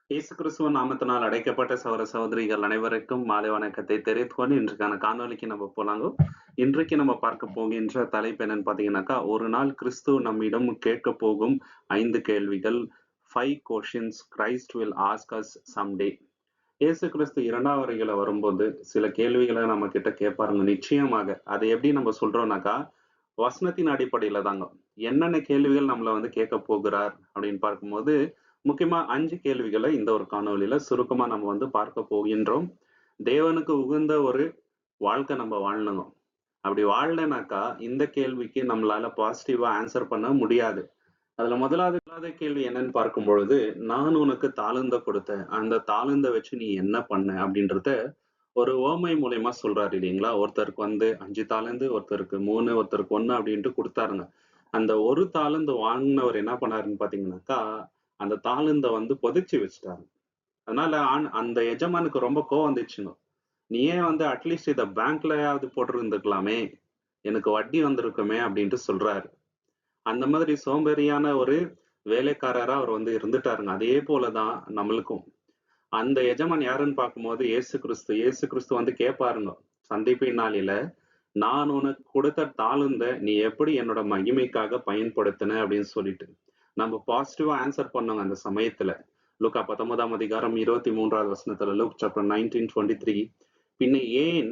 இயேசு கிறிஸ்துவ நாமத்தினால் அடைக்கப்பட்ட சகோதர சகோதரிகள் அனைவருக்கும் மாலை வணக்கத்தை தெரிவித்துக் கொண்டு இன்றைக்கான காணொளிக்கு நம்ம போலாங்க. இன்றைக்கு நம்ம பார்க்க போகின்ற தலைப்பு என்னன்னு பாத்தீங்கன்னாக்கா, ஒரு நாள் கிறிஸ்து நம்மிடம் கேட்க போகும் 5 கேள்விகள். 5 questions Christ will ask us someday. இயேசு கிறிஸ்து 2ஆம் வருகையில வரும்போது சில கேள்விகளை நம்ம கிட்ட கேட்பாருங்க. நிச்சயமாக அதை எப்படி நம்ம சொல்றோம்னாக்கா, வசனத்தின் அடிப்படையில தாங்க. என்னென்ன கேள்விகள் நம்மள வந்து கேட்க போகிறார் அப்படின்னு பார்க்கும்போது, முக்கியமா 5 கேள்விகளை இந்த ஒரு காணொளியில சுருக்கமா நம்ம வந்து பார்க்க போகின்றோம். தேவனுக்கு உகந்த ஒரு வாழ்க்கை நம்ம வாழணும். அப்படி வாழலைனாக்கா இந்த கேள்விக்கு நம்மளால பாசிட்டிவா ஆன்சர் பண்ண முடியாது. அதுல முதலாவது கேள்வி என்னன்னு பார்க்கும் பொழுது, நான் உனக்கு தாளந்த கொடுத்தேன், அந்த தாளந்த வச்சு நீ என்ன பண்ண அப்படின்றத ஒரு உவமை மூலியமா சொல்றாரு இல்லைங்களா? ஒருத்தருக்கு வந்து 5 தாலந்து, ஒருத்தருக்கு 3, ஒருத்தருக்கு 1 அப்படின்ட்டு குடுத்தாருங்க. அந்த 1 தாலந்து வாங்குனவர் என்ன பண்ணாருன்னு பார்த்தீங்கன்னாக்கா, அந்த தாலந்த வந்து புதைச்சு வச்சுட்டாரு. அதனால அந்த எஜமானுக்கு ரொம்ப கோவம் வந்துச்சுங்க. "நீ ஏன் வந்து அட்லீஸ்ட் இத பேங்க்லயாவது போட்டிருந்துருக்கலாமே! எனக்கு வட்டி வந்திருக்குமே!" அப்படின்ட்டு சொல்றாரு. அந்த மாதிரி சோம்பேறியான ஒரு வேலைக்காரரா அவர் வந்து இருந்துட்டாருங்க. அதே போல தான் நம்மளுக்கும். அந்த எஜமான் யாருன்னு பார்க்கும்போது இயேசு கிறிஸ்து. இயேசு கிறிஸ்து வந்து கேட்பாருங்க. சந்திப்பின் நாளில, "நான் உனக்கு கொடுத்த தாளந்த நீ எப்படி என்னோட மகிமைக்காக பயன்படுத்தின?" அப்படின்னு சொல்லிட்டு. நம்ம பாசிட்டிவா ஆன்சர் பண்ணோங்க அந்த சமயத்துல. லூக்கா 19ஆம் அதிகாரம் 23வது வசனத்துல, லூக் சாப்டர் 19:23, "பின்ன ஏன்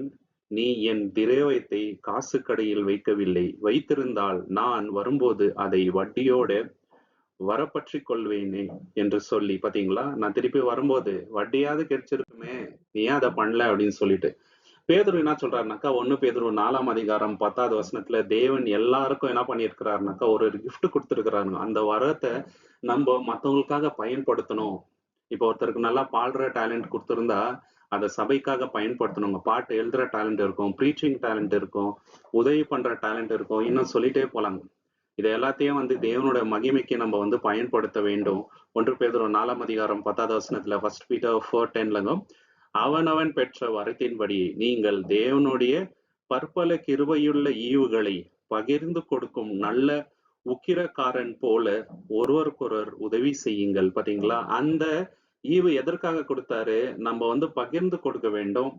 நீ என் திரவியத்தை காசுக்கடையில் வைக்கவில்லை? வைத்திருந்தால் நான் வரும்போது அதை வட்டியோட வரப்பற்றிக் கொள்வேனே" என்று சொல்லி பாத்தீங்களா? நான் திருப்பி வரும்போது வட்டியாவது கிடைச்சிருக்குமே, நீ ஏன் அத பண்ணல அப்படின்னு சொல்லிட்டு. பேதுரு என்ன சொல்றாருனாக்கா, 1 பேதுரு 4ஆம் அதிகாரம் 10வது வசனத்துல தேவன் எல்லாருக்கும் என்ன பண்ணியிருக்கிறாருனாக்கா, ஒரு கிஃப்ட் குடுத்திருக்கிறாருங்க. அந்த வரத்த நம்ப மத்தவங்களுக்காக பயன்படுத்தணும். இப்போ ஒருத்தருக்கு நல்லா பாடுற டேலண்ட் குடுத்திருந்தா, அத சபைக்காக பயன்படுத்தணுங்க. பாட்டு எழுதுற டேலண்ட் இருக்கும், பிரீச்சிங் டேலண்ட் இருக்கும், உதவி பண்ற டேலண்ட் இருக்கும். இன்னும் சொல்லிட்டே போலாங்க. இத எல்லாத்தையும் வந்து தேவனோட மகிமைக்கு நம்ம வந்து பயன்படுத்த வேண்டும். 1 பேதுரு 4ஆம் அதிகாரம் 10வது வசனத்துல, 1 பீட்டர் 4:10லங்க, அவனவன் பெற்ற வரத்தின்படி நீங்கள் தேவனுடைய பற்பல கிருபையுள்ள ஈவுகளை பகிர்ந்து கொடுக்கும் நல்ல உக்கிரக்காரன் போல ஒருவருக்கொருவர் உதவி செய்யுங்கள். பாத்தீங்களா? அந்த ஈவு எதற்காக கொடுத்தாரு? நம்ம வந்து பகிர்ந்து கொடுக்க வேண்டும்.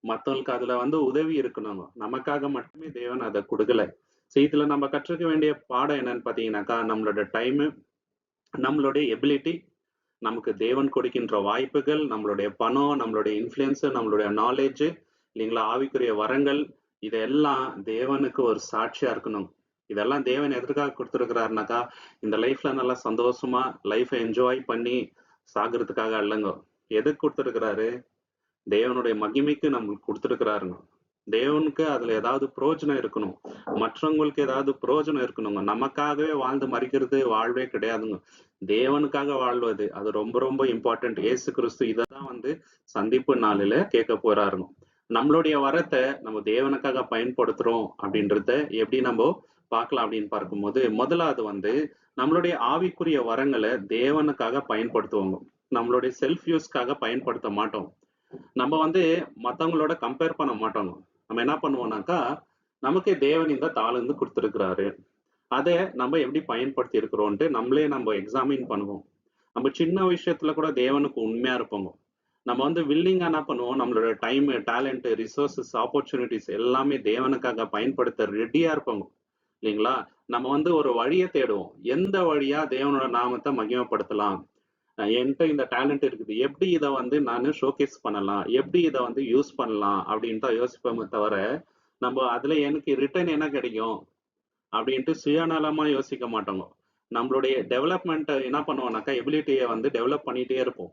மத்தவங்களுக்கு அதுல வந்து உதவி இருக்கணும். நமக்காக மட்டுமே தேவன் அத குடுக்கல. இதுல நம்ம கற்றுக்க வேண்டிய பாடம் என்னன்னு பாத்தீங்கன்னாக்கா, நம்மளோட டைமு, நம்மளுடைய எபிலிட்டி, நமக்கு தேவன் கொடுக்கின்ற வாய்ப்புகள், நம்மளுடைய பணம், நம்மளுடைய இன்ஃப்ளூயன்ஸ், நம்மளுடைய நாலேட்ஜ் இல்லைங்களா? ஆவிக்குரிய வரங்கள், இதெல்லாம் தேவனுக்கு ஒரு சாட்சியா இருக்கணும். இதெல்லாம் தேவன் எதற்காக குடுத்திருக்கிறாருனாக்கா, இந்த லைஃப்ல நல்லா சந்தோஷமா லைஃப என்ஜாய் பண்ணி சாகுறதுக்காக அல்லங்க. எதுக்கு குடுத்திருக்கிறாரு? தேவனுடைய மகிமைக்கு நம்மளுக்கு குடுத்திருக்கிறாருங்க. தேவனுக்கு அதுல ஏதாவது பிரயோஜனம் இருக்கணும். மற்றவங்களுக்கு ஏதாவது பிரயோஜனம் இருக்கணுங்க. நமக்காகவே வாழ்ந்து மரிக்கிறது வாழ்வே கிடையாதுங்க. தேவனுக்காக வாழ்வது. அது ரொம்ப ரொம்ப இம்பார்ட்டன்ட். இயேசு கிறிஸ்து இததான் வந்து சந்திப்பு நாளில கேட்க போறாருங்க. நம்மளுடைய வரத்த நம்ம தேவனுக்காக பயன்படுத்துறோம் அப்படின்றத எப்படி நம்ம பார்க்கலாம் அப்படின்னு பார்க்கும்போது, முதலாவது வந்து நம்மளுடைய ஆவிக்குரிய வரங்கள தேவனுக்காக பயன்படுத்துவோங்க. நம்மளுடைய செல்ஃப் யூஸ்க்காக பயன்படுத்த மாட்டோம். நம்ம வந்து மத்தவங்களோட கம்பேர் பண்ண மாட்டோங்க. நம்ம என்ன பண்ணுவோம்னாக்கா, நமக்கே தேவன் இந்த தாளந்து குடுத்திருக்கிறாரு. அத நம்ம எப்படி பயன்படுத்தி இருக்கிறோம்ன்ட்டு நம்மளே நம்ம எக்ஸாமின் பண்ணுவோம். நம்ம சின்ன விஷயத்துல கூட தேவனுக்கு உண்மையா இருப்போங்க. நம்ம வந்து வில்லிங்கா என்ன பண்ணுவோம், நம்மளோட டைம், டேலண்ட், ரிசோர்ஸஸ், ஆப்பர்ச்சுனிட்டீஸ் எல்லாமே தேவனுக்காக பயன்படுத்த ரெடியா இருப்போங்க. இல்லைங்களா? நம்ம வந்து ஒரு வழிய தேடுவோம். எந்த வழியா தேவனோட நாமத்த மகிமைப்படுத்தலாம்? என்ட்ட இந்த டேலண்ட் இருக்குது. எப்படி இத வந்து நானு ஷோகேஸ் பண்ணலாம்? எப்படி இத வந்து யூஸ் பண்ணலாம்? அப்படின்னு தான் யோசிப்போமே தவிர, நம்ம அதுல எனக்கு ரிட்டர்ன் என்ன கிடைக்கும்? அப்படின்ட்டு சுயநலமா யோசிக்க மாட்டோங்க. நம்மளுடைய டெவலப்மென்ட் என்ன பண்ணுவோம்னாக்கா, எபிலிட்டிய வந்து டெவலப் பண்ணிட்டே இருப்போம்.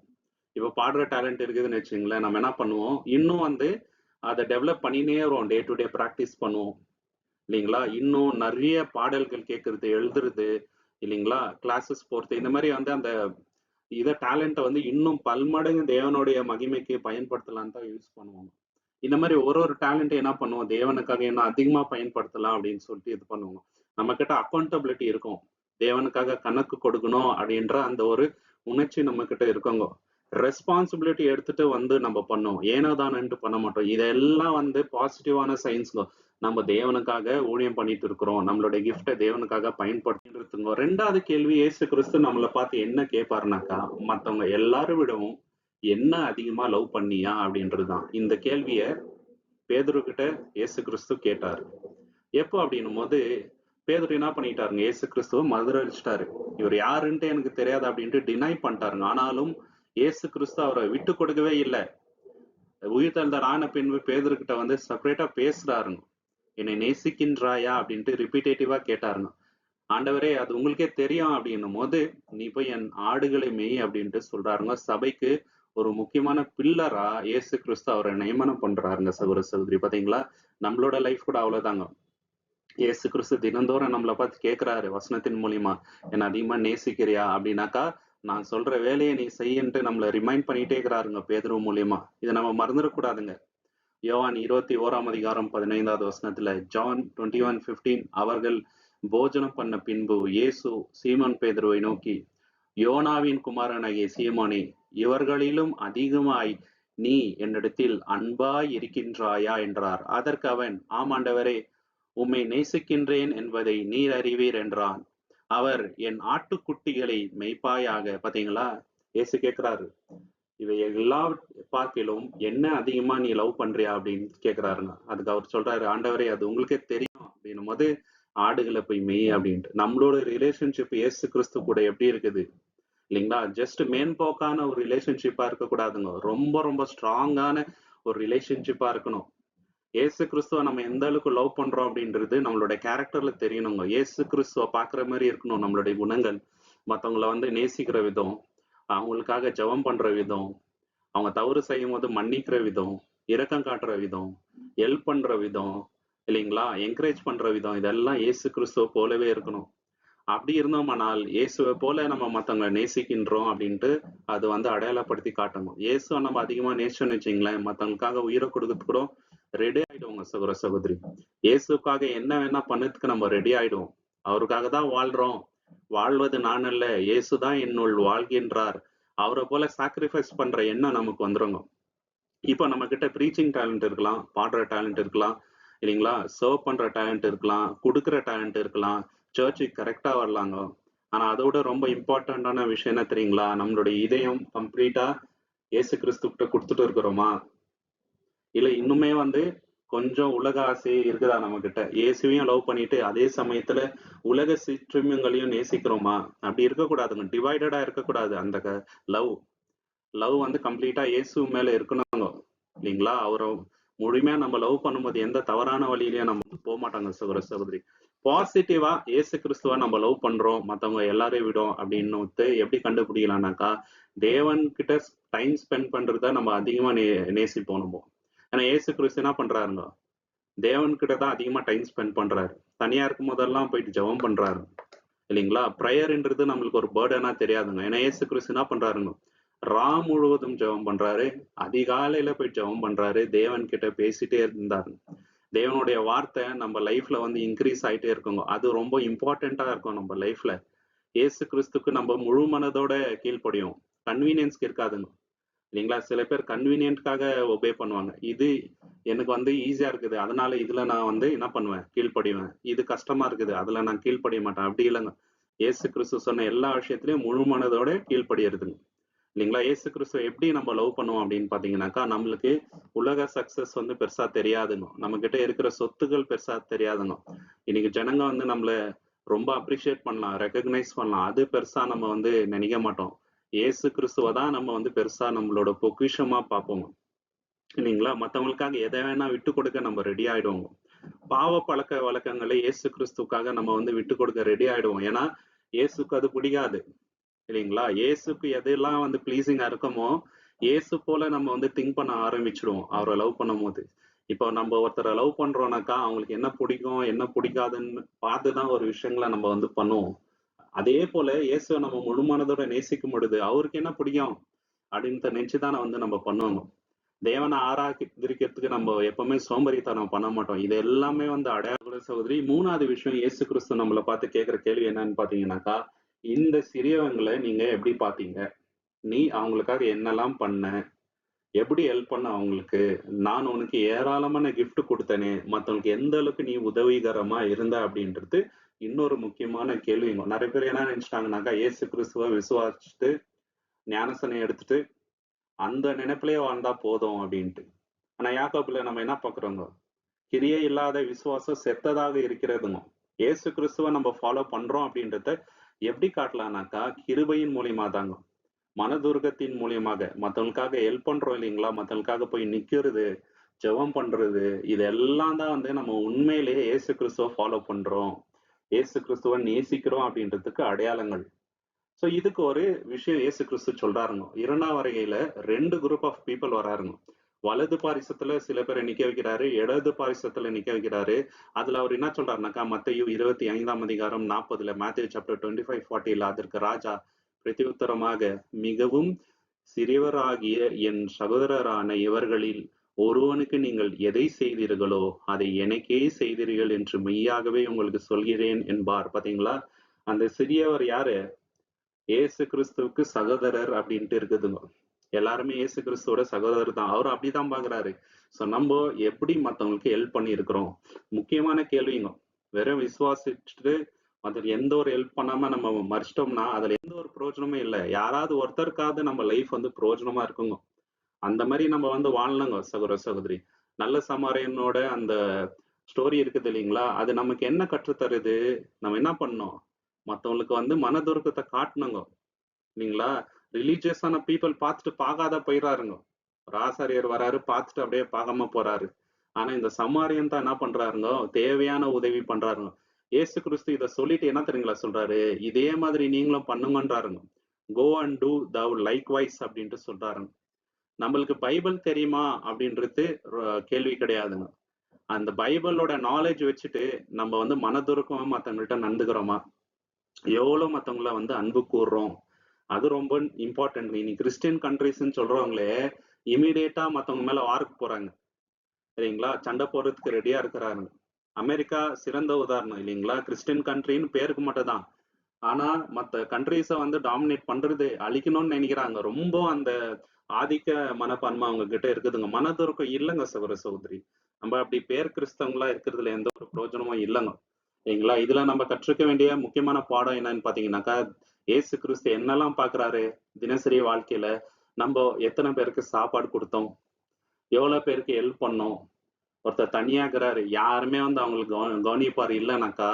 இப்ப பாடுற டேலண்ட் இருக்குதுன்னு வச்சுக்கங்களேன், நம்ம என்ன பண்ணுவோம், இன்னும் வந்து அத டெவலப் பண்ணினே வருவோம். டே டு டே பிராக்டிஸ் பண்ணுவோம். இல்லைங்களா? இன்னும் நெறைய பாடல்கள் கேட்கறது, எழுதுறது இல்லைங்களா? கிளாஸஸ் போறது, இந்த மாரி வந்து அந்த டேலண்ட்ட வந்து இன்னும் பல்மடங்கு தேவனுடைய மகிமைக்கு பயன்படுத்தலான்னு தான் யூஸ் பண்ணுவோம். இந்த மாரி ஒரு ஒரு டேலண்ட் என்ன பண்ணுவோம், தேவனுக்காக இன்னும் அதிகமா பயன்படுத்தலாம் அப்படின்னு சொல்லிட்டு இது பண்ணுவோம். நம்மகிட்ட அக்கவுண்டபிலிட்டி இருக்கும். தேவனுக்காக கணக்கு கொடுக்கணும் அப்படின்ற அந்த ஒரு உணர்ச்சி நம்மகிட்ட இருக்குங்க. ரெஸ்பான்சிபிலிட்டி எடுத்துட்டு வந்து நம்ம பண்ணோம். ஏனோ தானோன்ட்டு பண்ண மாட்டோம். இதெல்லாம் வந்து பாசிட்டிவான சைன்ஸ்ங்க. நம்ம தேவனுக்காக ஊழியம் பண்ணிட்டு இருக்கிறோம். நம்மளுடைய கிஃப்ட்ட தேவனுக்காக பயன்படுத்திட்டு இருக்கோம். 2வது கேள்வி, இயேசு கிறிஸ்து நம்மள பார்த்து என்ன கேட்பாருனாக்கா, மத்தவங்க எல்லாரும் விடவும் என்ன அதிகமா லவ் பண்ணியா? அப்படின்றதுதான். இந்த கேள்விய பேதுரு கிட்ட இயேசு கிறிஸ்து கேட்டாரு. எப்போ அப்படின்னும்போது, பேதுரு என்ன பண்ணிட்டாருங்க, இயேசு கிறிஸ்துவ மறுதலிச்சுட்டாரு. இவர் யாருன்ட்டு எனக்கு தெரியாது அப்படின்ட்டு டினை பண்ணிட்டாருங்க. ஆனாலும் இயேசு கிறிஸ்து அவரை விட்டு கொடுக்கவே இல்ல. உயிர்த்தெழுந்தார் ஆன பின்பு பேதுரு கிட்ட வந்து செப்பரேட்டா பேசுறாருங்க. என்னை நேசிக்கின்றாயா அப்படின்ட்டு ரிப்பீட்டேட்டிவா கேட்டாருங்க. ஆண்டவரே, அது உங்களுக்கே தெரியும் அப்படின்னும் போது, நீ போய் என் ஆடுகளை மேய் அப்படின்ட்டு சொல்றாருங்க. சபைக்கு ஒரு முக்கியமான பில்லரா இயேசு கிறிஸ்து அவரை நியமனம் பண்றாருங்க. சகோதர சகோதரி, பாத்தீங்களா? நம்மளோட லைஃப் கூட அவ்வளவுதாங்க. இயேசு கிறிஸ்து தினந்தோறும் நம்மளை பார்த்து கேட்கிறாரு வசனத்தின் மூலியமா, என்ன அதிகமா நேசிக்கிறியா அப்படின்னாக்கா, நான் சொல்ற வேலையை நீ செய்யின்ட்டு நம்மளை ரிமைண்ட் பண்ணிட்டே இருக்கிறாருங்க பேதுரு மூலியமா. இதை நம்ம மறந்துடக்கூடாதுங்க. யோவான் 21 அதிகாரம் 15வது வசனத்துல, ஜான் 21:15, அவர்கள் போஜனம் பண்ண பின்பு இயேசு சீமோன் பேதுருவை நோக்கி, யோனாவின் குமாரனாகிய சீமோனே, இவர்களிலும் அதிகமாய் நீ என்னிடத்தில் அன்பாய் இருக்கின்றாயா என்றார். அதற்கு அவன், ஆமாண்டவரே, உம்மை நேசிக்கின்றேன் என்பதை நீர் அறிவீர் என்றான். அவர், என் ஆட்டுக்குட்டிகளை மெய்ப்பாயாக. பாத்தீங்களா? இயேசு கேட்கிறாரு, இவை எல்லா பார்க்கிலும் என்ன அதிகமா நீ லவ் பண்றியா அப்படின்னு கேக்குறாருங்க. அதுக்கு அவர் சொல்றாரு, ஆண்டவரே, அது உங்களுக்கே தெரியும் அப்படின்னும் போது, ஆடுகளை போய் மெய் அப்படின்ட்டு. நம்மளோட ரிலேஷன்ஷிப் இயேசு கிறிஸ்து கூட எப்படி இருக்குது இல்லைங்களா? ஜஸ்ட் மேன்போக்கான ஒரு ரிலேஷன்ஷிப்பா இருக்கக்கூடாதுங்க. ரொம்ப ரொம்ப ஸ்ட்ராங்கான ஒரு ரிலேஷன்ஷிப்பா இருக்கணும். இயேசு கிறிஸ்துவ நம்ம எந்த அளவுக்கு லவ் பண்றோம் அப்படின்றது நம்மளோட கேரக்டர்ல தெரியணுங்க. இயேசு கிறிஸ்துவ பாக்குற மாதிரி இருக்கணும் நம்மளுடைய குணங்கள். மத்தவங்கள வந்து நேசிக்கிற விதம், அவங்களுக்காக ஜெபம் பண்ற விதம், அவங்க தவறு செய்யும் போது மன்னிக்கிற விதம், இரக்கம் காட்டுற விதம், ஹெல்ப் பண்ற விதம், இல்லைங்களா, என்கரேஜ் பண்ற விதம், இதெல்லாம் இயேசு கிறிஸ்துவ போலவே இருக்கணும். அப்படி இருந்தோமானால் இயேசுவை போல நம்ம மத்தவங்களை நேசிக்கின்றோம் அப்படின்ட்டு அது வந்து அடையாளப்படுத்தி காட்டணும். இயேசுவை நம்ம அதிகமா நேசிச்சோம்னு வச்சுங்களேன், மத்தவங்களுக்காக உயிரை கொடுக்கறது கூட ரெடி ஆயிடுவோங்க சகோதர சகோதரி. இயேசுக்காக என்ன வேணா பண்ணதுக்கு நம்ம ரெடி ஆயிடுவோம். அவருக்காக தான் வாழ்றோம். வாழ்வது நான் அல்ல, இயேசுதான் என்னுள் வாழ்கின்றார். அவரை போல சாக்ரிஃபைஸ் பண்ற எண்ணம் நமக்கு வந்துருங்க. இப்போ நம்ம கிட்ட ப்ரீச்சிங் டேலண்ட் இருக்கலாம், பாடுற டேலண்ட் இருக்கலாம், இல்லைங்களா, சர்வ் பண்ற டேலண்ட் இருக்கலாம், கொடுக்குற டேலண்ட் இருக்கலாம், சர்ச்சுக்கு கரெக்டா வரலாங்க. ஆனா அதோட ரொம்ப இம்பார்ட்டன்டான விஷயம் என்ன தெரியுங்களா? நம்மளுடைய இதயம் கம்ப்ளீட்டா இயேசு கிறிஸ்து கிட்ட கொடுத்துட்டு இருக்கிறோமா? இல்ல இன்னுமே வந்து கொஞ்சம் உலக ஆசை இருக்குதா நம்ம கிட்ட? இயேசுவையும் லவ் பண்ணிட்டு அதே சமயத்துல உலக சிற்றுமியங்களையும் நேசிக்கிறோமா? அப்படி இருக்கக்கூடாதுங்க. டிவைடடா இருக்கக்கூடாது. அந்த லவ் லவ் வந்து கம்ப்ளீட்டா இயேசு மேல இருக்கணுங்க, இல்லைங்களா? அவரை முழுமையா நம்ம லவ் பண்ணும்போது எந்த தவறான வழியிலயும் நம்ம போக மாட்டாங்க சகோதர சகோதரி. பாசிட்டிவா இயேசு கிறிஸ்துவ நம்ம லவ் பண்றோம், மத்தவங்க எல்லாரையும் விடும் அப்படின்னு எப்படி கண்டுபிடிக்கலாம்னாக்கா, தேவன் கிட்ட டைம் ஸ்பெண்ட் பண்றத நம்ம அதிகமா நேசிப்போம் நம்ம. ஏன்னா இயேசு கிறிஸ்து என்ன பண்றாருங்க, தேவன் கிட்ட தான் அதிகமா டைம் ஸ்பெண்ட் பண்றாரு. தனியா இருக்கும் போதெல்லாம் போயிட்டு ஜெபம் பண்றாரு, இல்லைங்களா? ப்ரேயர்ன்றது நம்மளுக்கு ஒரு பேர்டனா தெரியாதுங்க. ஏன்னா இயேசு கிறிஸ்து என்ன பண்றாருங்க, முழுவதும் ஜெபம் பண்றாரு, அதிகாலையில போய் ஜெபம் பண்றாரு, தேவன் கிட்ட பேசிட்டே இருந்தாரு. தேவனுடைய வார்த்தை நம்ம லைஃப்ல வந்து இன்க்ரீஸ் ஆயிட்டே இருக்குங்க. அது ரொம்ப இம்பார்ட்டண்டா இருக்கும் நம்ம லைஃப்ல. இயேசு கிறிஸ்துக்கு நம்ம முழு மனதோட கீழ்ப்படியும். கன்வீனியன்ஸ்க்கு இருக்காதுங்க, இல்லைங்களா? சில பேர் கன்வீனியன்ட்காக ஒபே பண்ணுவாங்க. இது எனக்கு வந்து ஈஸியா இருக்குது, அதனால இதுல நான் வந்து என்ன பண்ணுவேன், கீழ்ப்படிவேன். இது கஷ்டமா இருக்குது, அதுல நான் கீழ்ப்படிய மாட்டேன். அப்படி இல்லைங்க. இயேசு கிறிஸ்து சொன்ன எல்லா விஷயத்திலயும் முழு மனதோட கீழ்ப்படியறதுங்க, இல்லைங்களா? இயேசு கிறிஸ்துவ எப்படி நம்ம லவ் பண்ணுவோம் அப்படின்னு பாத்தீங்கன்னாக்கா, நம்மளுக்கு உலக சக்சஸ் வந்து பெருசா தெரியாதுங்க. நம்ம கிட்ட இருக்கிற சொத்துக்கள் பெருசா தெரியாதுங்க. இன்னைக்கு ஜனங்க வந்து நம்மள ரொம்ப அப்ரிஷியேட் பண்ணலாம், ரெகக்னைஸ் பண்ணலாம், அது பெருசா நம்ம வந்து நினைக்க மாட்டோம். இயேசு கிறிஸ்துவ தான் நம்ம வந்து பெருசா நம்மளோட பொக்கிஷமா பார்ப்போம், இல்லைங்களா? மத்தவங்களுக்காக எதை வேணா விட்டு கொடுக்க நம்ம ரெடி ஆயிடுவோம். பாவ பழக்க வழக்கங்களை இயேசு கிறிஸ்துக்காக நம்ம வந்து விட்டு கொடுக்க ரெடி ஆயிடுவோம். ஏன்னா இயேசுக்கு அது பிடிக்காது, இல்லைங்களா? இயேசுக்கு எதெல்லாம் வந்து பிளீசிங்கா இருக்குமோ, இயேசு போல நம்ம வந்து திங்க் பண்ண ஆரம்பிச்சிடுவோம் அவரை லவ் பண்ணும் போது. இப்போ நம்ம ஒருத்தரை லவ் பண்றோம்னாக்கா, அவங்களுக்கு என்ன பிடிக்கும் என்ன பிடிக்காதுன்னு பார்த்துதான் ஒரு விஷயங்களை நம்ம வந்து பண்ணுவோம். அதே போல இயேசுவை நம்ம முழு மனதோட நேசிக்கும் பொழுது அவருக்கு என்ன பிடிக்கும் அப்படின்னு நினைச்சுதான் வந்து நம்ம பண்ணுவோம். தேவனை ஆராதிக்கிறதுக்கு நம்ம எப்பவுமே சோம்பேறித்தனம் பண்ண மாட்டோம். இது எல்லாமே வந்து அடையாள சகோதரி. 3வது விஷயம், இயேசு கிறிஸ்து நம்மளை பார்த்து கேட்கிற கேள்வி என்னன்னு பாத்தீங்கன்னாக்கா, இந்த சிறியவங்களை நீங்க எப்படி பாத்தீங்க? நீ அவங்களுக்காக என்னெல்லாம் பண்ண, எப்படி ஹெல்ப் பண்ண அவங்களுக்கு, நான் உனக்கு ஏராளமான கிஃப்ட் கொடுத்தனே, மத்தவங்களுக்கு எந்த அளவுக்கு நீ உதவிகரமா இருந்த அப்படின்றது இன்னொரு முக்கியமான கேள்விங்க. நிறைய பேர் என்ன நினைச்சிட்டாங்கன்னாக்கா, இயேசு கிறிஸ்துவ விசுவாசிச்சுட்டு ஞானஸ்நானம் எடுத்துட்டு அந்த நினைப்பிலேயே வாழ்ந்தா போதும் அப்படின்ட்டு. ஆனா யாக்கோபுல நம்ம என்ன பார்க்கிறோங்க, கிரியை இல்லாத விசுவாசம் செத்ததாக இருக்கிறதுங்க. இயேசு கிறிஸ்துவ நம்ம ஃபாலோ பண்றோம் அப்படின்றத எப்படி காட்டலாம்னாக்கா, கிருபையின் மூலியமா தாங்க. மனதுருக்கத்தின் மூலியமாக மத்தவங்களுக்காக ஹெல்ப் பண்றோம் இல்லைங்களா, மத்தவங்களுக்காக போய் நிக்கிறது, ஜெபம் பண்றது, இதெல்லாம் தான் வந்து நம்ம உண்மையிலேயே இயேசு கிறிஸ்துவ ஃபாலோ பண்றோம், இயேசு கிறிஸ்துவ நேசிக்கிறோம் அப்படின்றதுக்கு அடையாளங்கள். சோ இதுக்கு ஒரு விஷயம் இயேசு கிறிஸ்து சொல்றாருங்க. 2ஆம் வருகையில 2 குரூப் ஆஃப் பீப்பிள் வராருங்க. வலது பாரிசத்துல சில பேரை நிக்க வைக்கிறாரு, இடது பாரிசத்துல நிக்க வைக்கிறாரு. அதுல அவர் என்ன சொல்றாருனாக்கா, மத்தேயு 25ஆம் அதிகாரம் 40ல, மேத்யூ சாப்டர் 25, 40ல, அதற்கு ராஜா பிரதியுத்தரமாக, மிகவும் சிறியவராகிய என் சகோதரரான இவர்களில் ஒருவனுக்கு நீங்கள் எதை செய்தீர்களோ அதை எனக்கே செய்தீர்கள் என்று மெய்யாகவே உங்களுக்கு சொல்கிறேன் என்பார். பாத்தீங்களா? அந்த சிறியவர் யாரு? இயேசு கிறிஸ்துவுக்கு சகோதரர் அப்படின்ட்டு இருக்குதுங்க. எல்லாருமே இயேசு கிறிஸ்துவோட சகோதரர் தான். அவரும் அப்படிதான் பாக்குறாரு. சோ நம்ம எப்படி மத்தவங்களுக்கு ஹெல்ப் பண்ணி இருக்கிறோம்? முக்கியமான கேள்விங்க. வெறும் விசுவாசிச்சுட்டு அதுக்கு எந்த ஒரு ஹெல்ப் பண்ணாம நம்ம மறிச்சிட்டோம்னா அதுல எந்த ஒரு பிரயோஜனமும் இல்லை. யாராவது ஒருத்தருக்காவது நம்ம லைஃப் வந்து பிரயோஜனமா இருக்குங்க. அந்த மாதிரி நம்ம வந்து வாழணுங்க சகோதர சகோதரி. நல்ல சமாரியனோட அந்த ஸ்டோரி இருக்குது இல்லைங்களா, அது நமக்கு என்ன கற்றுத்தருது? நம்ம என்ன பண்ணோம்? மத்தவங்களுக்கு வந்து மனதுருக்கத்தை காட்டணுங்க இல்லைங்களா. ரிலீஜியஸான பீப்புள் பார்த்துட்டு பார்க்காத போயிடாருங்க. ஒரு ஆசாரியர் வராரு, பார்த்துட்டு அப்படியே பார்க்காம போறாரு. ஆனா இந்த சமாரியன் தான் என்ன பண்றாருங்க, தேவையான உதவி பண்றாருங்க. ஏசு கிறிஸ்து இதை சொல்லிட்டு என்ன தெரியுங்களா சொல்றாரு, இதே மாதிரி நீங்களும் பண்ணுங்கன்றாருங்க. Go and do thou likewise அப்படின்ட்டு சொல்றாருங்க. நம்மளுக்கு பைபிள் தெரியுமா அப்படின்றது கேள்வி கிடையாதுங்க. அந்த பைபிளோட நாலேஜ் வச்சுட்டு நம்ம வந்து மனதுருக்கமா மத்தவங்கள்ட்ட நடந்துக்கிறோமா, எவ்வளவு மத்தவங்கள வந்து அன்பு கூறுறோம், அது ரொம்ப இம்பார்ட்டன்ட். இனி கிறிஸ்டியன் கண்ட்ரிஸ்ன்னு சொல்றவங்களே இமீடியட்டா மத்தவங்க மேல வார்க்கு போறாங்க சரிங்களா, சண்டை போடுறதுக்கு ரெடியா இருக்கிறாங்க. அமெரிக்கா சிறந்த உதாரணம் இல்லைங்களா, கிறிஸ்டியன் கண்ட்ரின்னு பேருக்கு மட்டும் தான். ஆனா மத்த கண்ட்ரிஸ வந்து டாமினேட் பண்றது, அழிக்கணும்னு நினைக்கிறாங்க. ரொம்ப அந்த ஆதிக்க மனப்பான்மை அவங்க கிட்ட இருக்குதுங்க. மனதுருக்கம் இல்லைங்க சகோதர சகோதரி. நம்ம அப்படி பேர் கிறிஸ்தவங்களா இருக்கிறதுல எந்த ஒரு பிரயோஜனமும் இல்லைங்க சரிங்களா. இதுல நம்ம கற்றுக்க வேண்டிய முக்கியமான பாடம் என்னன்னு பாத்தீங்கன்னாக்கா, ஏசு கிறிஸ்து என்னெல்லாம் பாக்குறாரு தினசரி வாழ்க்கையில. நம்ம எத்தனை பேருக்கு சாப்பாடு கொடுத்தோம், எவ்வளவு பேருக்கு ஹெல்ப் பண்ணோம். ஒருத்தர் தனியா இருக்கிறாரு, யாருமே வந்து அவங்களுக்கு கவனிப்பாரு இல்லைனாக்கா,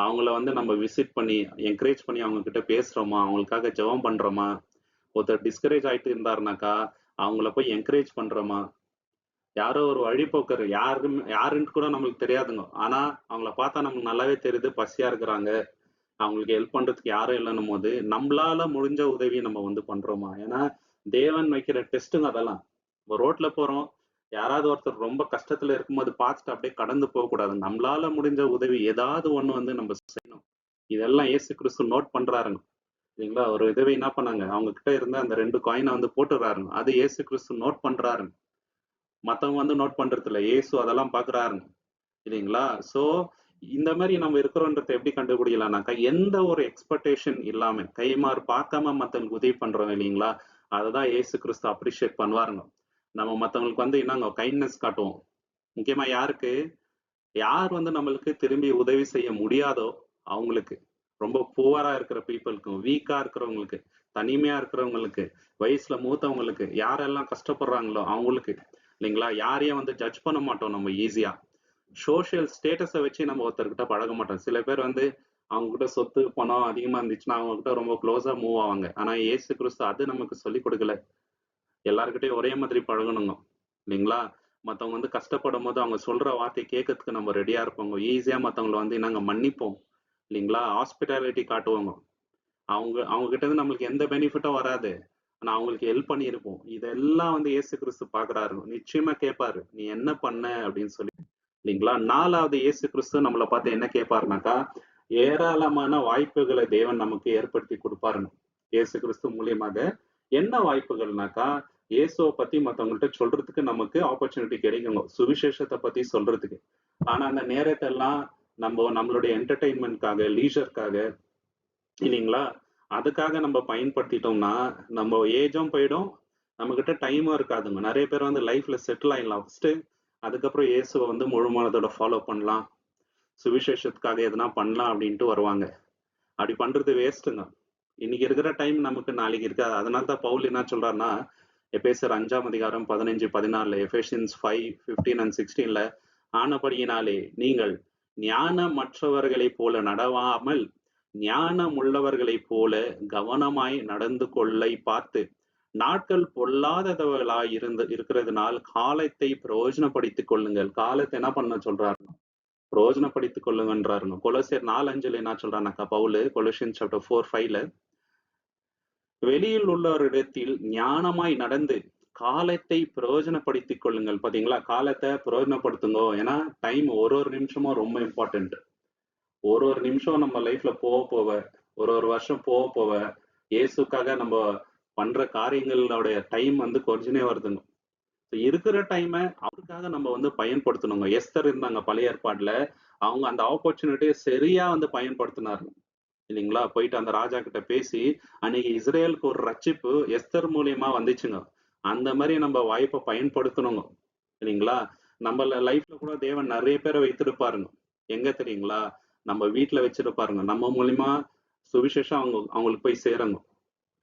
அவங்கள வந்து நம்ம விசிட் பண்ணி என்கரேஜ் பண்ணி அவங்க கிட்ட பேசுறோமா, அவங்களுக்காக ஜெபம் பண்றோமா. ஒருத்தர் டிஸ்கரேஜ் ஆயிட்டு இருந்தாருனாக்கா அவங்கள போய் என்கரேஜ் பண்றோமா. யாரோ ஒரு வழிபோக்கர் யாருன்னு கூட நம்மளுக்கு தெரியாதுங்க. ஆனா அவங்கள பார்த்தா நமக்கு நல்லாவே தெரியுது பசியா இருக்கிறாங்க, அவங்களுக்கு ஹெல்ப் பண்றதுக்கு யாரும் இல்லைன்னும் போது நம்மளால முடிஞ்ச உதவி நம்ம வந்து பண்றோமா. ஏன்னா தேவன் வைக்கிற டெஸ்ட்டுங்க அதெல்லாம். இப்போ ரோட்ல போறோம், யாராவது ஒருத்தர் ரொம்ப கஷ்டத்துல இருக்கும்போது பார்த்துட்டு அப்படியே கடந்து போக கூடாது. நம்மளால முடிஞ்ச உதவி ஏதாவது ஒண்ணு வந்து நம்ம செய்யணும். இதெல்லாம் இயேசு கிறிஸ்து நோட் பண்றாருங்க சரிங்களா. ஒரு உதவி என்ன பண்ணாங்க, அவங்க கிட்ட இருந்த அந்த 2 காயினை வந்து போட்டுறாருங்க. அது இயேசு கிறிஸ்து நோட் பண்றாருங்க. மத்தவங்க வந்து நோட் பண்றது இல்ல, இயேசு அதெல்லாம் பாக்குறாருங்க இல்லைங்களா. சோ இந்த மாதிரி நம்ம இருக்கிறோன்றத எப்படி கண்டுபிடிக்கலாம்னாக்கா, எந்த ஒரு எக்ஸ்பெக்டேஷன் இல்லாம கைமாறு பார்க்காம மத்தவங்களுக்கு உதவி பண்றோம் இல்லைங்களா, அததான் இயேசு கிறிஸ்து அப்ரிஷியேட் பண்ணுவாருங்க. நம்ம மத்தவங்களுக்கு வந்து என்னங்க கைண்ட்னஸ் காட்டுவோம். முக்கியமா யாருக்கு, யார் வந்து நம்மளுக்கு திரும்பி உதவி செய்ய முடியாதோ அவங்களுக்கு, ரொம்ப புவரா இருக்கிற பீப்புளுக்கும், வீக்கா இருக்கிறவங்களுக்கு, தனிமையா இருக்கிறவங்களுக்கு, வயசுல மூத்தவங்களுக்கு, யாரெல்லாம் கஷ்டப்படுறாங்களோ அவங்களுக்கு இல்லைங்களா. யாரையும் வந்து ஜட்ஜ் பண்ண மாட்டோம் நம்ம ஈஸியா. சோசியல் ஸ்டேட்டஸை வச்சு நம்ம ஒருத்தர்கிட்ட பழக மாட்டோம். சில பேர் வந்து அவங்க கிட்ட சொத்து பணம் அதிகமா இருந்துச்சுன்னா அவங்க கிட்ட ரொம்ப க்ளோஸா மூவ் ஆவாங்க. ஆனா இயேசு கிறிஸ்து அது நமக்கு சொல்லி கொடுக்கல. எல்லாருக்கிட்டையும் ஒரே மாதிரி பழகணுங்க இல்லைங்களா. மத்தவங்க வந்து கஷ்டப்படும் போது அவங்க சொல்ற வார்த்தையை கேட்கறதுக்கு நம்ம ரெடியா இருப்போங்க. ஈஸியா மத்தவங்களை வந்து நாங்க மன்னிப்போம் இல்லைங்களா. ஹாஸ்பிட்டாலிட்டி காட்டுவோங்க. அவங்க அவங்க கிட்ட இருந்து நம்மளுக்கு எந்த பெனிஃபிட்டும் வராது. ஆனா அவங்களுக்கு ஹெல்ப் பண்ணியிருப்போம். இதெல்லாம் வந்து இயேசு கிறிஸ்து பாக்குறாரு. நிச்சயமா கேட்பாரு, நீ என்ன பண்ண அப்படின்னு சொல்லி இல்லைங்களா. 4வது இயேசு கிறிஸ்து நம்மளை பார்த்து என்ன கேட்பாருனாக்கா, ஏராளமான வாய்ப்புகளை தேவன் நமக்கு ஏற்படுத்தி கொடுப்பாருங்க இயேசு கிறிஸ்து மூலியமாக. என்ன வாய்ப்புகள்னாக்கா, இயேசுவை பத்தி மத்தவங்கள்ட்ட சொல்றதுக்கு நமக்கு ஆப்பர்ச்சுனிட்டி கிடைக்குங்க, சுவிசேஷத்தை பத்தி சொல்றதுக்கு. ஆனா அந்த நேரத்தை எல்லாம் நம்ம நம்மளுடைய என்டர்டெயின்மெண்ட்காக, லீஷருக்காக இல்லைங்களா, அதுக்காக நம்ம பயன்படுத்திட்டோம்னா நம்ம ஏஜும் போயிடும், நம்ம கிட்ட டைமும் இருக்காதுங்க. நிறைய பேர் வந்து லைஃப்ல செட்டில் ஆயிடலாம் ஃபர்ஸ்ட். அதுக்கப்புறம் இயேசுவை வந்து முழு மனதோட ஃபாலோ பண்ணலாம், சுவிசேஷத்துக்காக எதனா பண்ணலாம் அப்படின்ட்டு வருவாங்க. அப்படி பண்றது வேஸ்ட்டுங்க. இன்னைக்கு இருக்கிற டைம் நமக்கு நாளைக்கு இருக்காது. அதனால தான் பவுல் என்ன சொல்றாருன்னா, எபேசியர் 5ஆம் அதிகாரம் 15, 14, எபேசியன்ஸ் 5:15 and 16ல ஆனபடியினாலே நீங்கள் ஞானமற்றவர்களைப் போல நடவாமல் ஞானம் உள்ளவர்களைப் போல கவனமாய் நடந்து கொள்ளை பார்த்து நாட்கள் பொல்லாதவர்களாய் இருக்கிறதுனால் காலத்தை பிரயோஜனப்படுத்திக் கொள்ளுங்கள். காலத்தை என்ன பண்ண சொல்றாரு? பிரயோஜனப்படுத்திக் கொள்ளுங்கன்றாருங்க. கொலோசியர் 4:5 என்ன சொல்றானாக்கா பவுல், கொலோசியன்ஸ் சாப்டர் 4:5ல வெளியில் உள்ளவரிடத்தில் ஞானமாய் நடந்து காலத்தை பிரயோஜனப்படுத்திக் கொள்ளுங்கள். பாத்தீங்களா, காலத்தை பிரயோஜனப்படுத்துங்க. ஏன்னா டைம் ஒரு ஒரு நிமிஷமும் ரொம்ப இம்பார்ட்டன்ட். ஒரு ஒரு நிமிஷம் நம்ம லைஃப்ல போக போக, ஒரு ஒரு வருஷம் போக போக இயேசுக்காக நம்ம பண்ற காரியங்களோட டைம் வந்து கொஞ்சனே வருதுங்க. இருக்கிற டைமை அவருக்காக நம்ம வந்து பயன்படுத்தணுங்க. எஸ்தர் இருந்தாங்க பழைய ஏற்பாடுல, அவங்க அந்த ஆப்பர்ச்சுனிட்டியை சரியா வந்து பயன்படுத்தினாரு இல்லைங்களா. போயிட்டு அந்த ராஜா கிட்ட பேசி அன்னைக்கு இஸ்ரேலுக்கு ஒரு ரட்சிப்பு எஸ்தர் மூலியமா வந்துச்சுங்க. அந்த மாதிரி நம்ம வாய்ப்பை பயன்படுத்தணுங்க இல்லைங்களா. நம்ம லைஃப்ல கூட தேவன் நிறைய பேரை வைத்திருப்பாருங்க. எங்க தெரியுங்களா, நம்ம வீட்டுல வச்சிருப்பாருங்க. நம்ம மூலியமா சுவிசேஷம் அவங்களுக்கு போய் சேருங்க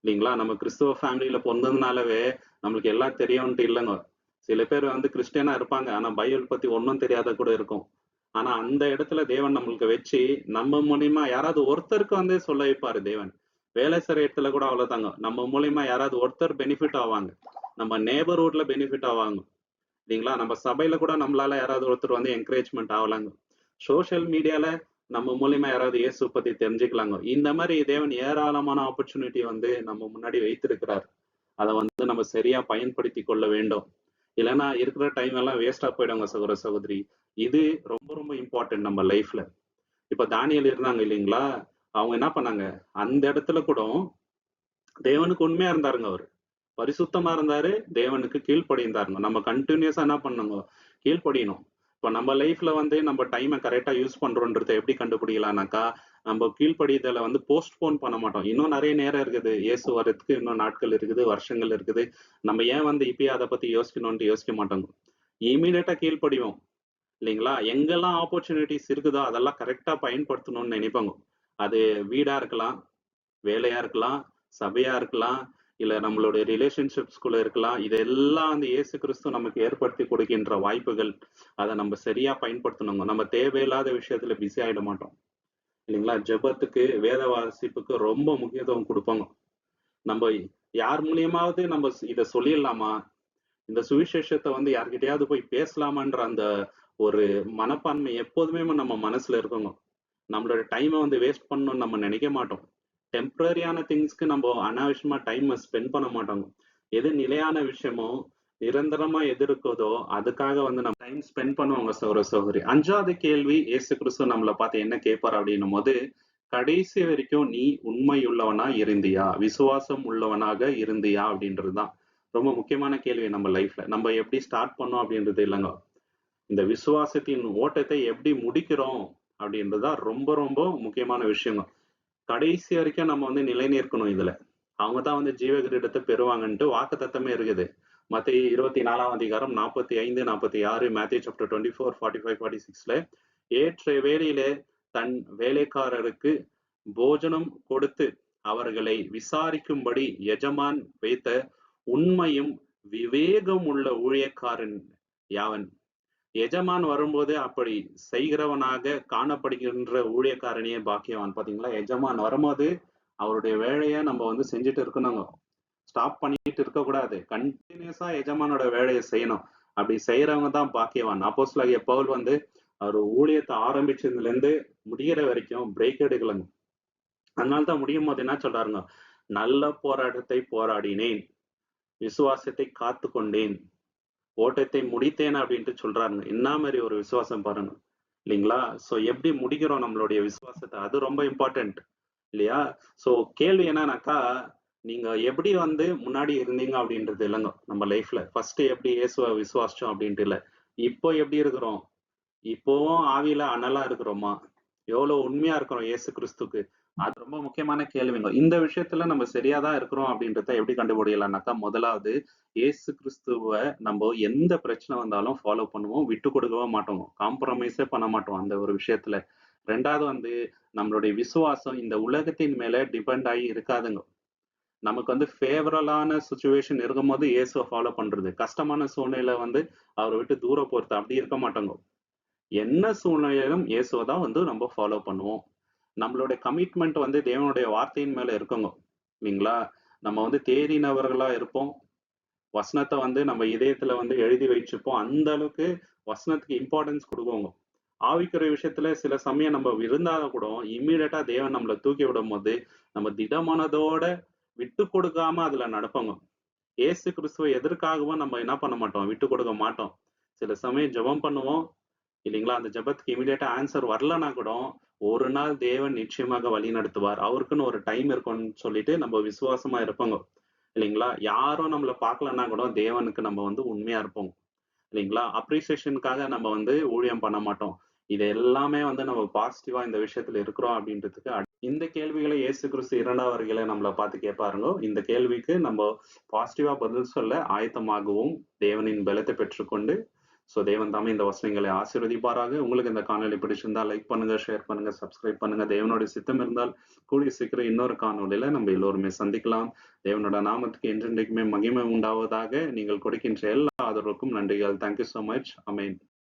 இல்லைங்களா. நம்ம கிறிஸ்துவ ஃபேமிலியில பிறந்ததுனாலவே நம்மளுக்கு எல்லாம் தெரியும்ட்டு இல்லைங்க. சில பேர் வந்து கிறிஸ்டியனா இருப்பாங்க, ஆனா பைபிள் பத்தி ஒன்றும் தெரியாத கூட இருக்கும். ஆனா அந்த இடத்துல தேவன் நம்மளுக்கு வச்சு நம்ம மூலியமா யாராவது ஒருத்தருக்கு வந்து சொல்ல வைப்பாரு தேவன். வேலை செய்யற இடத்துல கூட அவ்வளவுதாங்க. நம்ம மூலியமா யாராவது ஒருத்தர் பெனிஃபிட் ஆவாங்க, நம்ம நேபர்ஹுட்ல பெனிஃபிட் ஆவாங்க இல்லைங்களா. நம்ம சபையில கூட நம்மளால யாராவது ஒருத்தர் வந்து என்கரேஜ்மெண்ட் ஆகலாங்க. சோசியல் மீடியால நம்ம மூலியமா யாராவது இயேசு பத்தி தெரிஞ்சுக்கலாங்க. இந்த மாதிரி தேவன் ஏராளமான ஆப்பர்ச்சுனிட்டி வந்து நம்ம முன்னாடி வைத்திருக்கிறார். அதை வந்து நம்ம சரியா பயன்படுத்தி கொள்ள வேண்டும். இல்லைன்னா இருக்கிற டைம் எல்லாம் வேஸ்டா போயிடுங்க சகோதர சகோதரி. இது ரொம்ப ரொம்ப இம்பார்ட்டன்ட் நம்ம லைஃப்ல. இப்ப தானியல் இருந்தாங்க இல்லைங்களா, அவங்க என்ன பண்ணாங்க, அந்த இடத்துல கூட தேவனுக்கு உண்மையா இருந்தாருங்க. அவரு பரிசுத்தமா இருந்தாரு, தேவனுக்கு கீழ்ப்படிந்தாருங்க. நம்ம கண்டினியூஸா என்ன பண்ணுங்க, கீழ்ப்படியணும். இப்ப நம்ம லைஃப்ல வந்து நம்ம டைமை கரெக்டா யூஸ் பண்றோன்றதை எப்படி கண்டுபிடிக்கலாம்னாக்கா, நம்ம கீழ்ப்படிதலை வந்து போஸ்ட்போன் பண்ண மாட்டோம். இன்னும் நிறைய நேரம் இருக்குது, இயேசு வர்றதுக்கு இன்னும் நாட்கள் இருக்குது, வருஷங்கள் இருக்குது. நம்ம ஏன் வந்து இப்பயே அதை பத்தி யோசிக்கணும்னு யோசிக்க மாட்டோங்க. இமீடியட்டா கீழ்ப்படிவோம் இல்லைங்களா. எங்கெல்லாம் ஆப்பர்ச்சுனிட்டிஸ் இருக்குதோ அதெல்லாம் கரெக்டா பயன்படுத்தணும்னு நினைப்பாங்க. அது வீடா இருக்கலாம், வேலையா இருக்கலாம், சபையா இருக்கலாம், இல்ல நம்மளுடைய ரிலேஷன்ஷிப்ஸ்குள்ள இருக்கலாம். இதெல்லாம் வந்து இயேசு கிறிஸ்து நமக்கு ஏற்படுத்தி கொடுக்கின்ற வாய்ப்புகள். அதை நம்ம சரியா பயன்படுத்தணுங்க. நம்ம தேவையில்லாத விஷயத்துல பிஸி ஆயிட மாட்டோம் இல்லைங்களா. ஜெபத்துக்கு, வேத வாசிப்புக்கு ரொம்ப முக்கியத்துவம் கொடுப்பாங்க. நம்ம யார் மூலியமாவது நம்ம இதை சொல்லிடலாமா, இந்த சுவிசேஷத்தை வந்து யார்கிட்டயாவது போய் பேசலாமான்ற அந்த ஒரு மனப்பான்மை எப்போதுமே நம்ம மனசுல இருக்கணும். நம்மளோட டைமை வந்து வேஸ்ட் பண்ணணும்னு நம்ம நினைக்க மாட்டோம். டெம்பரரியான திங்ஸ்க்கு நம்ம அனாவசியமா டைம் ஸ்பெண்ட் பண்ண மாட்டோங்க. எது நிலையான விஷயமோ, நிரந்தரமா எது இருக்குதோ அதுக்காக வந்து நம்ம டைம் ஸ்பெண்ட் பண்ணுவாங்க சகோதர சகோதரி. 5வது கேள்வி இயேசு கிறிஸ்து நம்மளை பார்த்து என்ன கேட்பார் அப்படின்னும் போது, கடைசி வரைக்கும் நீ உண்மையுள்ளவனா இருந்தியா, விசுவாசம் உள்ளவனாக இருந்தியா அப்படின்றதுதான் ரொம்ப முக்கியமான கேள்வி நம்ம லைஃப்ல. நம்ம எப்படி ஸ்டார்ட் பண்ணோம் அப்படின்றது இல்லைங்க, இந்த விசுவாசத்தின் ஓட்டத்தை எப்படி முடிக்கிறோம் அப்படின்றதுதான் ரொம்ப ரொம்ப முக்கியமான விஷயங்க. கடைசி வரைக்கும் நம்ம வந்து நிலை நிற்கணும் இதுல. அவங்கதான் வந்து ஜீவ கிரீடத்தை பெறுவாங்கன்ட்டு வாக்குத்தத்தமே இருக்குது. மத்தேயு 24ஆம் அதிகாரம் 45, 46, மேத்யூ சாப்டர் 24, 45, 46ல ஏற்ற வேளையிலே தன் வேலைக்காரருக்கு போஜனம் கொடுத்து அவர்களை விசாரிக்கும்படி எஜமான் வைத்த உண்மையும் விவேகம் உள்ள ஊழியக்காரன் யாவன். எஜமான் வரும்போது அப்படி செய்கிறவனாக காணப்படுகின்ற ஊழியக்காரனையே பாக்கியவான். பாத்தீங்களா, எஜமான் வரும்போது அவருடைய வேலையை நம்ம வந்து செஞ்சுட்டு இருக்கணுங்க. ஸ்டாப் பண்ணிட்டு இருக்க கூடாது. கண்டினியூஸா எஜமானோட வேலையை செய்யணும். அப்படி செய்யறவங்க தான் பாக்கியவான். அப்போஸ்தலனாகிய பவுல் வந்து அவர் ஊழியத்தை ஆரம்பிச்சதுல இருந்து முடிகிற வரைக்கும் பிரேக் எடுக்கலங்க. அதனால்தான் முடியும் போது என்ன சொல்றாருங்க, நல்ல போராட்டத்தை போராடினேன், விசுவாசத்தை காத்து கொண்டேன், ஓட்டத்தை முடித்தேன் அப்படின்ட்டு சொல்றாருங்க. என்ன மாதிரி ஒரு விசுவாசம் பாருங்க இல்லைங்களா. சோ எப்படி முடிக்கிறோம் நம்மளுடைய விசுவாசத்தை, அது ரொம்ப இம்பார்ட்டன்ட் இல்லையா. சோ கேள்வி என்னன்னாக்கா, நீங்க எப்படி வந்து முன்னாடி இருந்தீங்க அப்படின்றது இல்லைங்க. நம்ம லைஃப்ல ஃபர்ஸ்ட் எப்படி இயேசுவை விசுவாசிச்சோம் அப்படின்ட்டு இல்ல, இப்போ எப்படி இருக்கிறோம், இப்போவும் ஆவியில அனலா இருக்கிறோமா, எவ்வளவு உண்மையா இருக்கிறோம் இயேசு கிறிஸ்துக்கு, அது ரொம்ப முக்கியமான கேள்விங்க. இந்த விஷயத்துல நம்ம சரியா தான் இருக்கிறோம் அப்படின்றத எப்படி கண்டுபிடிக்கலாம்னாக்கா, முதலாவது இயேசு கிறிஸ்துவ நம்ப எந்த பிரச்சனை வந்தாலும் ஃபாலோ பண்ணுவோம். விட்டுக் கொடுக்கவே மாட்டோம். காம்ப்ரமைஸே பண்ண மாட்டோம் அந்த ஒரு விஷயத்துல. 2வது வந்து நம்மளுடைய விசுவாசம் இந்த உலகத்தின் மேல டிபெண்ட் ஆகி இருக்காதுங்க. நமக்கு வந்து ஃபேவரலான சிச்சுவேஷன் இருக்கும்போது இயேசுவ ஃபாலோ பண்றது. கஷ்டமான சூழ்நிலை வந்து அவர விட்டு தூர போறது அப்படி இருக்க மாட்டோங்க. என்ன சூழ்நிலையிலும் இயேசுவ தான் வந்து நம்ம ஃபாலோ பண்ணுவோம். நம்மளுடைய கமிட்மெண்ட் வந்து தேவனுடைய வார்த்தையின் மேல இருக்குங்க. இல்லைங்களா? நம்ம வந்து தேறினவர்களா இருப்போம். வசனத்த வந்து நம்ம இதயத்துல வந்து எழுதி வச்சுப்போம். அந்த அளவுக்கு வசனத்துக்கு இம்பார்ட்டன்ஸ் குடுக்குவோங்க. ஆவிக்குரிய விஷயத்துல சில சமயம் நம்ம இருந்தா கூட, இம்மீடியட்டா தேவன் நம்மள தூக்கி விடும்போது, நம்ம திடமனதோட விட்டு கொடுக்காம அதுல நடப்போங்க. இயேசு கிறிஸ்துவ எதற்காகவும் நம்ம என்ன பண்ண மாட்டோம், விட்டு கொடுக்க மாட்டோம். சில சமயம் ஜெபம் பண்ணுவோம். இல்லைங்களா? அந்த ஜெபத்துக்கு இமிடியேட்டா ஆன்சர் வரலன்னா கூட, ஒரு நாள் தேவன் நிச்சயமாக வழி நடத்துவார். அவருக்குன்னு ஒரு டைம் இருக்கும்னு சொல்லிட்டு நம்ம விசுவாசமா இருப்போங்க. இல்லைங்களா? யாரும் நம்மள பார்க்கலன்னா கூட தேவனுக்கு நம்ம வந்து உண்மையா இருப்போம். இல்லைங்களா? அப்ரிசியேஷனுக்காக நம்ம வந்து ஊழியம் பண்ண மாட்டோம். இது எல்லாமே வந்து நம்ம பாசிட்டிவா இந்த விஷயத்துல இருக்கிறோம் அப்படின்றதுக்கு இந்த கேள்விகளை இயேசு கிறிஸ்து 2வது வருகையில நம்மள பார்த்து கேட்பாருங்க. இந்த கேள்விக்கு நம்ம பாசிட்டிவா பதில் சொல்ல ஆயத்தமாகவும், தேவனின் பலத்தை பெற்றுக்கொண்டு, தேவன் தாமே இந்த வசனங்களை ஆசீர்வதிப்பாராக. உங்களுக்கு இந்த காணொளி பிடிச்சிருந்தா லைக் பண்ணுங்க, ஷேர் பண்ணுங்க, சப்ஸ்கிரைப் பண்ணுங்க. தேவனுடைய சித்தம் இருந்தால் கூடிய சீக்கிரம் இன்னொரு காணொளியில நம்ம எல்லோருமே சந்திக்கலாம். தேவனோட நாமத்துக்கு என்றென்றைக்குமே மகிமை உண்டாவதாக. நீங்கள் கொடுக்கின்ற எல்லா ஆதரவுக்கும் நன்றிகள். Thank you so much. Amen.